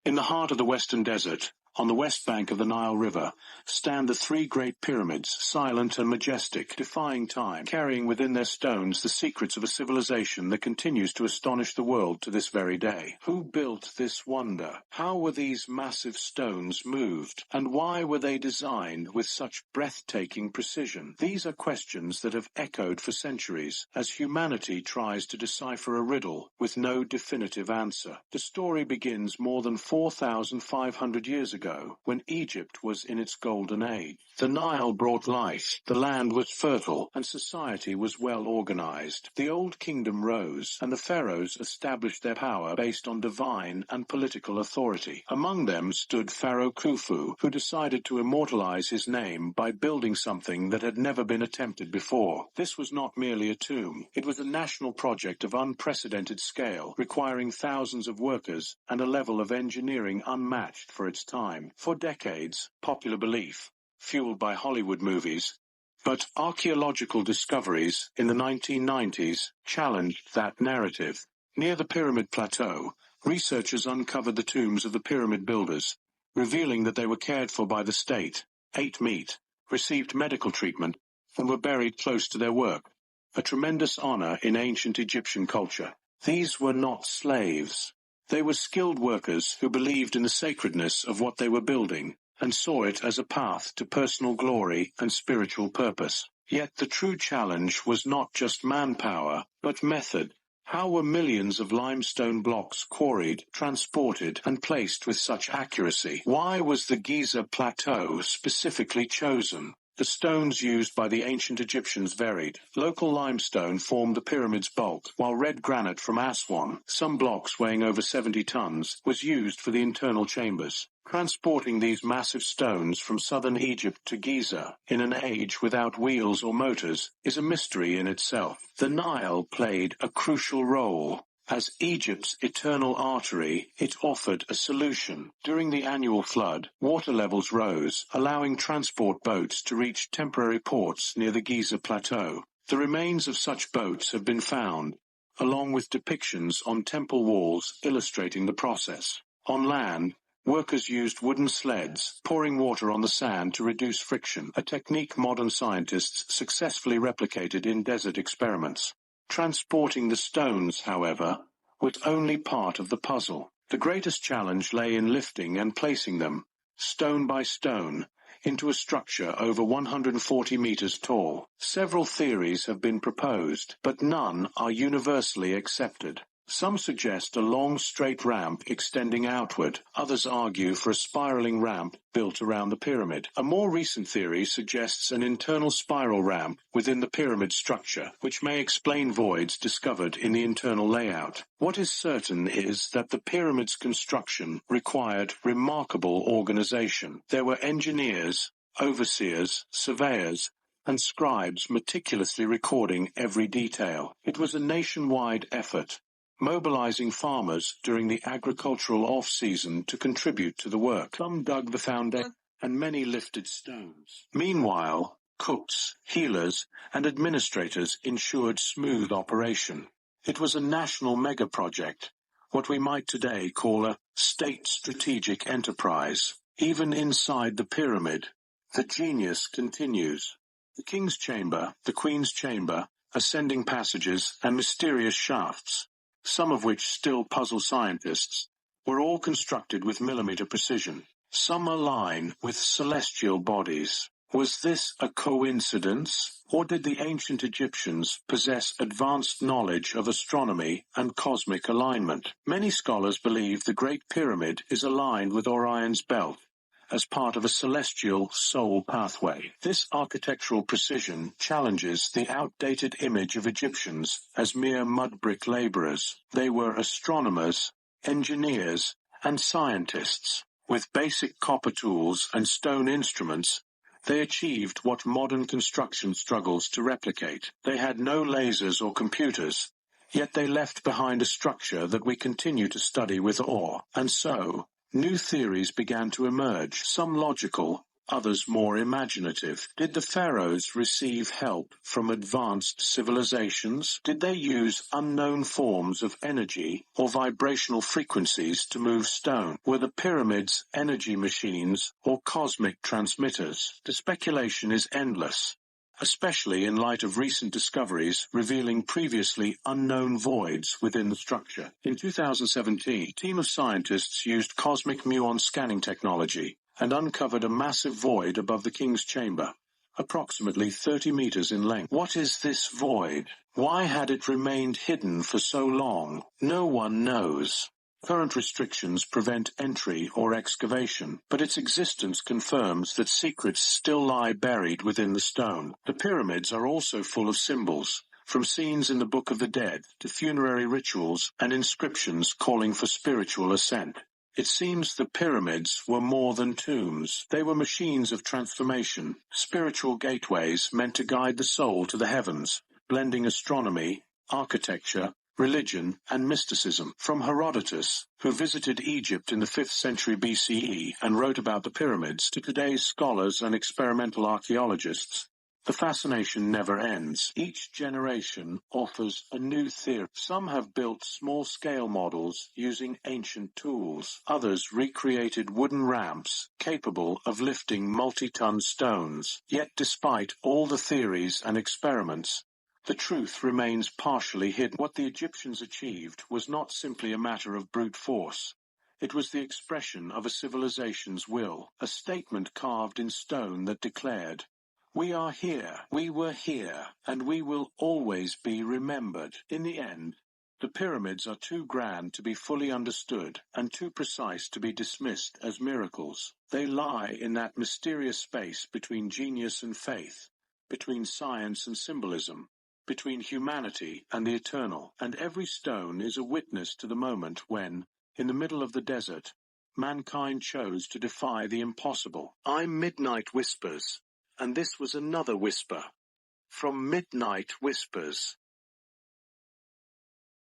In the heart of the Western Desert, on the west bank of the Nile River, stand the three great pyramids, silent and majestic, defying time, carrying within their stones the secrets of a civilization that continues to astonish the world to this very day. Who built this wonder? How were these massive stones moved? And why were they designed with such breathtaking precision? These are questions that have echoed for centuries as humanity tries to decipher a riddle with no definitive answer. The story begins more than 4,500 years ago, when Egypt was in its golden age. The Nile brought life, the land was fertile, and society was well organized. The old kingdom rose, and the pharaohs established their power based on divine and political authority. Among them stood Pharaoh Khufu, who decided to immortalize his name by building something that had never been attempted before. This was not merely a tomb. It was a national project of unprecedented scale, requiring thousands of workers and a level of engineering unmatched for its time. For decades, popular belief, fueled by Hollywood movies, but archaeological discoveries in the 1990s challenged that narrative. Near the Pyramid Plateau, researchers uncovered the tombs of the pyramid builders, revealing that they were cared for by the state, ate meat, received medical treatment, and were buried close to their work, a tremendous honor in ancient Egyptian culture. These were not slaves. They were skilled workers who believed in the sacredness of what they were building and saw it as a path to personal glory and spiritual purpose. Yet the true challenge was not just manpower, but method. How were millions of limestone blocks quarried, transported, and placed with such accuracy? Why was the Giza Plateau specifically chosen? The stones used by the ancient Egyptians varied. Local limestone formed the pyramid's bulk, while red granite from Aswan, some blocks weighing over 70 tons, was used for the internal chambers. Transporting these massive stones from southern Egypt to Giza, in an age without wheels or motors, is a mystery in itself. The Nile played a crucial role. As Egypt's eternal artery, it offered a solution. During the annual flood, water levels rose, allowing transport boats to reach temporary ports near the Giza Plateau. The remains of such boats have been found, along with depictions on temple walls illustrating the process. On land, workers used wooden sleds, pouring water on the sand to reduce friction, a technique modern scientists successfully replicated in desert experiments. Transporting the stones, however, was only part of the puzzle. The greatest challenge lay in lifting and placing them, stone by stone, into a structure over 140 meters tall. Several theories have been proposed, but none are universally accepted. Some suggest a long straight ramp extending outward. Others argue for a spiraling ramp built around the pyramid. A more recent theory suggests an internal spiral ramp within the pyramid structure, which may explain voids discovered in the internal layout. What is certain is that the pyramid's construction required remarkable organization. There were engineers, overseers, surveyors, and scribes meticulously recording every detail. It was a nationwide effort, mobilizing farmers during the agricultural off-season to contribute to the work. Some dug the foundation, and many lifted stones. Meanwhile, cooks, healers, and administrators ensured smooth operation. It was a national mega-project, what we might today call a state strategic enterprise. Even inside the pyramid, the genius continues. The king's chamber, the queen's chamber, ascending passages, and mysterious shafts, some of which still puzzle scientists, were all constructed with millimeter precision. Some align with celestial bodies. Was this a coincidence, or did the ancient Egyptians possess advanced knowledge of astronomy and cosmic alignment? Many scholars believe the Great Pyramid is aligned with Orion's belt, as part of a celestial soul pathway. This architectural precision challenges the outdated image of Egyptians as mere mud-brick laborers. They were astronomers, engineers, and scientists. With basic copper tools and stone instruments, they achieved what modern construction struggles to replicate. They had no lasers or computers, yet they left behind a structure that we continue to study with awe. And so, new theories began to emerge, some logical, others more imaginative. Did the pharaohs receive help from advanced civilizations? Did they use unknown forms of energy or vibrational frequencies to move stone? Were the pyramids energy machines or cosmic transmitters? The speculation is endless, especially in light of recent discoveries revealing previously unknown voids within the structure. In 2017, a team of scientists used cosmic muon scanning technology and uncovered a massive void above the king's chamber, approximately 30 meters in length. What is this void? Why had it remained hidden for so long? No one knows. Current restrictions prevent entry or excavation, but its existence confirms that secrets still lie buried within the stone. The pyramids are also full of symbols, from scenes in the Book of the Dead to funerary rituals and inscriptions calling for spiritual ascent. It seems the pyramids were more than tombs. They were machines of transformation, spiritual gateways meant to guide the soul to the heavens, blending astronomy, architecture, religion, and mysticism. From Herodotus, who visited Egypt in the 5th century BCE and wrote about the pyramids, to today's scholars and experimental archaeologists, the fascination never ends. Each generation offers a new theory. Some have built small-scale models using ancient tools. Others recreated wooden ramps capable of lifting multi-ton stones. Yet despite all the theories and experiments, the truth remains partially hidden. What the Egyptians achieved was not simply a matter of brute force. It was the expression of a civilization's will, a statement carved in stone that declared, "We are here, we were here, and we will always be remembered." In the end, the pyramids are too grand to be fully understood and too precise to be dismissed as miracles. They lie in that mysterious space between genius and faith, between science and symbolism, between humanity and the eternal, and every stone is a witness to the moment when, in the middle of the desert, mankind chose to defy the impossible. I'm Midnight Whispers, and this was another whisper from Midnight Whispers.